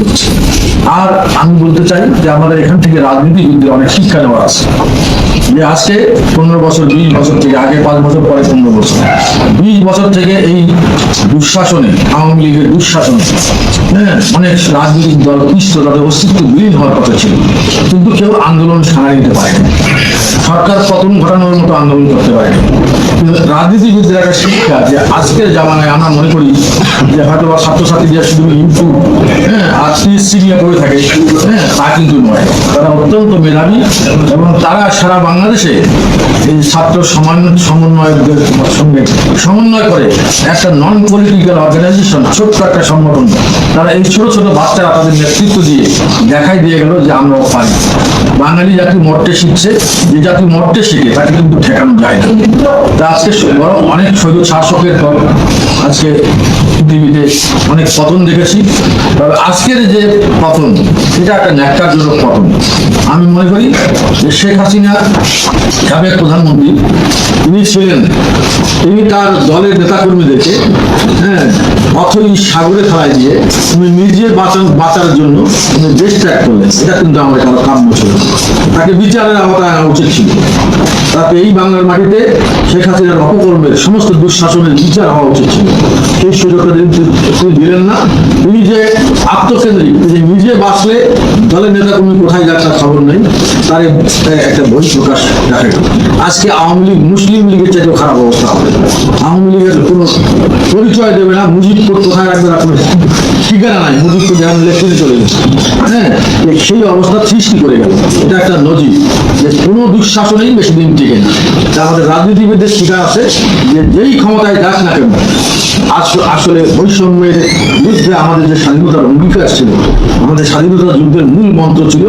করছে। আর আমি বলতে চাই যে আমাদের এখান থেকে রাজনীতিবিদদের অনেক শিক্ষা নেওয়া আছে, যে আজকে 15 বছর 20 বছর থেকে, আগে 5 বছর পরে 15 বছর 20 বছর থেকে এই দুঃশাসনে, আওয়ামী লীগের দুঃশাসনে, হ্যাঁ, অনেক রাজনৈতিক দল পিষ্ট, তাদের অস্তিত্ব বিলীন হওয়ার কথা ছিল, কিন্তু কেউ আন্দোলন সাড়া দিতে পারেনি, সরকার পতন ঘটানোর মতো আন্দোলন করতে পারেনি। কিন্তু রাজনীতিবিদদের একটা শিক্ষা, যে আজকের জামানায় আমরা মনে করি যে হয়তো বা ছাত্রছাত্রীরা শুধু ইউটিউব, হ্যাঁ, আর টিএসসি নিয়ে পড়ে থাকে, হ্যাঁ, তা কিন্তু নয়। তারা অত্যন্ত মেধাবী এবং তারা সারা বাংলাদেশে এই ছাত্র সমন্বয়কদের সঙ্গে সমন্বয় করে একটা নন পলিটিক্যাল অর্গানাইজেশন, ছোট্ট একটা সংগঠন, তারা এই ছোট ছোট বাচ্চারা তাদের নেতৃত্ব দিয়ে দেখাই দিয়ে গেল যে আমরাও পারি। বাঙালি জাতি মরতে শিখছে, যে জাতি মরতে শিখে তাকে কিন্তু ঠেকানো যায় না। তা আজকে বড় অনেক শৈল শাসকের পর আজকে পৃথিবীতে অনেক পতন দেখেছি, তবে আজকের যে পতন, এটা একটা ন্যাক্কারজনক পতন। আমি মনে করি যে শেখ হাসিনা সাবেক প্রধানমন্ত্রী, তিনি ছিলেন, তিনি তার দলের নেতাকর্মীদেরকে, হ্যাঁ, অথই সাগরে ফেলাই দিয়ে উনি নিজে বাঁচার জন্য উনি দেশ ত্যাগ করলেন। এটা কিন্তু আমাদের কারো কাম্য ছিল, তাকে বিচারের আওতায় আনা উচিত ছিল। তাতে এই বাংলার মাটিতে শেখ হাসিনার অপকর্মের সমস্ত দুঃশাসনের বিচার হওয়া উচিত ছিল। সেই সুযোগটা তিনি দিলেন না। তিনি যে আত্মকেন্দ্রিক, যে নিজে বাঁচলে দলের নেতাকর্মী কোথায় যাচ্ছে খবর নেই, তার একটা বই প্রকাশ দেখে। আজকে আওয়ামী লীগ মুসলিম লীগের চাইতেও খারাপ অবস্থা হবে। আওয়ামী লীগের কোনো পরিচয় দেবে না, মুজিবপুর কোথায় রাখবে না কোনো ঠিকানা নাই, মুজিবপুর যেমন লেখতে চলে গেছে, হ্যাঁ, সেই অবস্থা সৃষ্টি করে গেল। এটা একটা নজির যে কোনো দুঃশাসনেই বেশি দিন টিকে না। আমাদের রাজনীতিবিদদের শিক্ষা আছে যে যেই ক্ষমতায় যাক না কেন, আসলে বৈষম্যের বিরুদ্ধে আমাদের যে স্বাধীনতার অঙ্গীকার ছিল, আমাদের স্বাধীনতা যুদ্ধের মূল মন্ত্র ছিল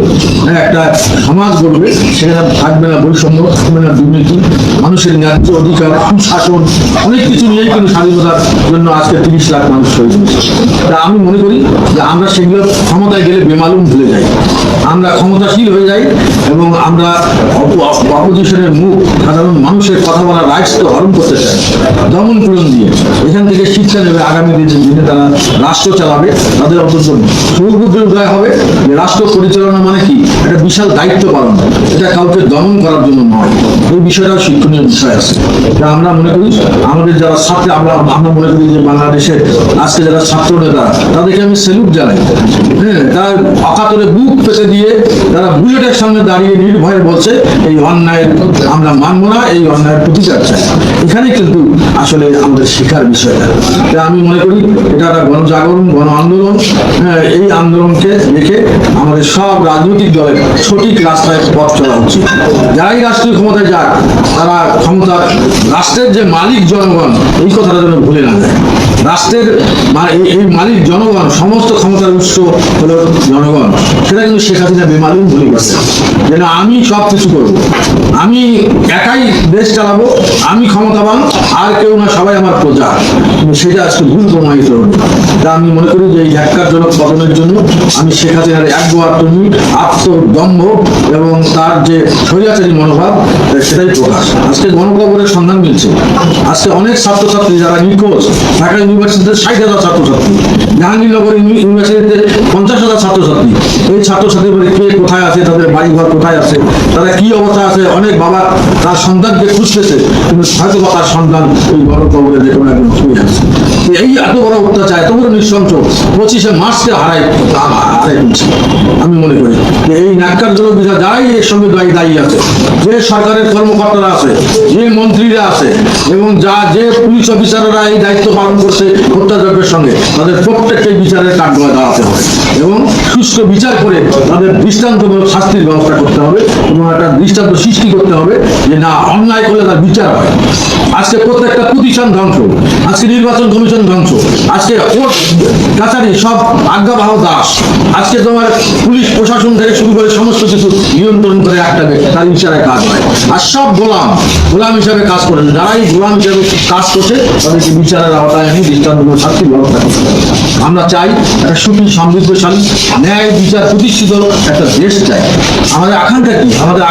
একটা সমাজ গড়বে, সেখানে থাকবে না বৈষম্য, থাকবে না দুর্নীতি, মানুষের ন্যায্য অধিকার, সুশাসন, অনেক কিছু নিয়েই কিন্তু স্বাধীনতার জন্য আজকে 30 লাখ মানুষ শহীদ হয়েছে। তা আমি মনে করি যে আমরা সেগুলো ক্ষমতায় গেলে বেমালুম ভুলে যাই, আমরা ক্ষমতাশীল হয়ে যাই এবং আমরা অপোজিশনের মুখ, সাধারণ মানুষের কথা বলার রাইটস তো হরণ করতে চাই দমন পূরণ দিয়ে। এখান থেকে শিক্ষা নেবে, আগামী দিনে তারা রাষ্ট্র চালাবে, তাদের অন্তত সুবুদ্ধি উদয় হবে যে রাষ্ট্র পরিচালনা মানে কি একটা বিশাল দায়িত্ব পালন, এটা কাউকে দমন করার জন্য নয়। এই বিষয়টাও শিক্ষণীয় বিষয় আছে। আমরা মনে করি আমাদের যারা ছাত্র, আমরা মনে করি যে বাংলাদেশের আজকে যারা ছাত্র নেতা, তাদেরকে আমি স্যালুট জানাই। হ্যাঁ, তারা অকাতরে বুক পেতে দিয়ে তারা বুলেটের সামনে দাঁড়িয়ে নির্ভয়ে বলছে এই অন্যায়ের আমরা মানবো না, এই অন্যায়ের প্রতিকার চাই। এখানে কিন্তু আসলে আমাদের শিক্ষার বিষয়টা, আমি মনে করি এটা একটা গণজাগরণ, গণ আন্দোলন। হ্যাঁ, এই আন্দোলনকে দেখে আমাদের সব রাজনৈতিক দলের সঠিক রাস্তায় পথ চলা উচিত। যারাই রাষ্ট্রীয় ক্ষমতায় যাক, তারা ক্ষমতার রাষ্ট্রের যে মালিক জনগণ, এই কথাটা যেন ভুলে না যায়। রাষ্ট্রের এই মালিক জনগণ, সমস্ত ক্ষমতার উৎস হলো জনগণ, সেটা কিন্তু শেখ হাসিনা বেমালুম ভুলে গেছে। যেন আমি সব কিছু করবো, আমি একাই দেশ চালাবো, আমি ক্ষমতাবান, আর কেউ না, সবাই আমার প্রজা, কিন্তু সেটা আজকে ভুল প্রমাণিত হলো। তা আমি মনে করি যে এই ন্যাক্কারজনক পতনের জন্য আমি শেখ হাসিনার একবারটনি আত্মদম্ভ এবং তার যে স্বৈরাচারী মনোভাব, সেটাই প্রকাশ। আজকে গণকবরের সন্ধান মিলছে। আজকে অনেক ছাত্রছাত্রী যারা নিখোঁজ, ঢাকা ইউনিভার্সিটিতে 60,000 ছাত্রছাত্রী, জাহাঙ্গীরনগর ইউনিভার্সিটিতে 50,000 ছাত্রছাত্রী। এই ছাত্রছাত্রী কে কোথায় আছে, তাদের বাড়িঘর কোথায় আছে, তারা কি অবস্থা আছে, অনেক বাবা তার সন্তানকে খুঁজতেছে, কিন্তু হয়তো বা তার সন্তান এই গণকবরে যে কোনো একজন শুয়ে আছে। এই এত বড় অত্যাচার, এত বড় নৃশংস 25শে মার্চকে হারাই তুলছে। আমি মনে করি যে এই ন্যাক্কারজনক বিষয় যারাই এর সঙ্গে দায়ী আছে, যে সরকারের কর্মকর্তারা আছে, যে মন্ত্রীরা আছে এবং যে পুলিশ অফিসাররা এই দায়িত্ব পালন করছে হত্যাযজ্ঞের সঙ্গে, তাদের প্রত্যেককে বিচারের কাঠগড়ায় দাঁড়াতে হবে এবং সুষ্ঠু বিচার করে তাদের দৃষ্টান্তমূলক শাস্তির ব্যবস্থা করতে হবে এবং একটা দৃষ্টান্ত সৃষ্টি করতে হবে যে না, অন্যায় করলে তার বিচার হয়। আজকে প্রত্যেকটা প্রতিষ্ঠান ধ্বংস, আজকে নির্বাচন কমিশন ধ্বংস, আজকে কোর্ট কাছারি সব আজ্ঞাবাহ দাস, আজকে তোমার পুলিশ প্রশাসন থেকে শুরু করে সমস্ত কিছু নিয়ন্ত্রণ করে একটা ব্যক্তি, তার ইশারায় কাজ হয়। আর সব গোলাম হিসাবে কাজ করে, যারাই গোলাম হিসাবে কাজ করছে তাদেরকে বিচারের আওতায় এনে দৃষ্টান্তমূলক শাস্তির ব্যবস্থা করতে হবে। আমরা চাই একটা সুখী সমৃদ্ধশালী ন্যায় বিচার প্রতিষ্ঠিত একটা দেশ চাই। আমাদের আকাঙ্ক্ষা কি? আমাদের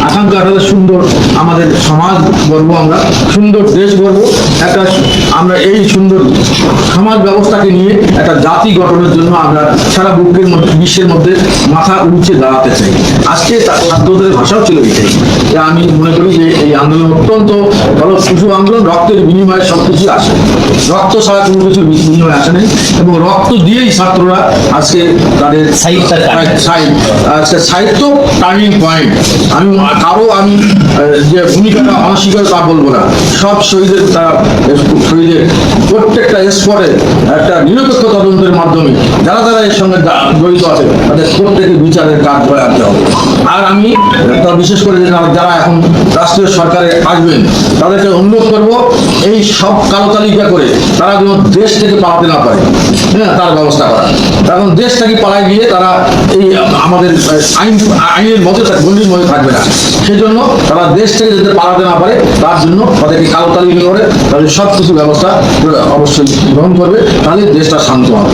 আকাঙ্ক্ষা একটা সুন্দর আমাদের সমাজ গড়ব, আমরা সুন্দর দেশ গড়ব, একটা আমরা এই সুন্দর সমাজ ব্যবস্থাকে নিয়ে একটা জাতি গঠনের জন্য আমরা সারা বুকের মধ্যে বিশ্বের মধ্যে মাথা উঁচে দাঁড়াতে চাই। আজকে ছাত্রদের ভাষাও ছিল এটাই, যে আমি মনে করি যে এই আন্দোলন অত্যন্ত ফলপ্রসূ আন্দোলন, রক্তের বিনিময়ে সবকিছু আসে, রক্ত ছাড়া কোনো কিছু বিনিময় আসে নাই, এবং রক্ত দিয়েই ছাত্ররা আজকে তাদের সাহিত্য টার্নিং পয়েন্ট। আমি যে ভূমিকাটা অনস্বীকার তা বলবো না, সব শহীদের প্রত্যেকটা স্পটে একটা নিরপেক্ষ তদন্তের মাধ্যমে যারা যারা এর সঙ্গে জড়িত আছে তাদের প্রত্যেকের বিচারের কাজ করে আনতে হবে। আর আমি বিশেষ করে যারা এখন রাষ্ট্রীয় সরকারে আসবেন তাদেরকে অনুরোধ করব, এই সব কালো তালিকা করে তারা যেন দেশ থেকে পালাতে না পারে, হ্যাঁ, তার ব্যবস্থা করা। কারণ দেশ থেকে পালায় গিয়ে তারা এই আমাদের আইনের মধ্যে গণ্ডির মধ্যে থাকবে না, সেই জন্য তারা দেশ থেকে যাতে পালাতে না পারে তার জন্য তাদেরকে কালো তালিকা করে তাদের সব কিছু ব্যবস্থা অবশ্যই গ্রহণ করবে, তাহলে দেশটা শান্ত হবে।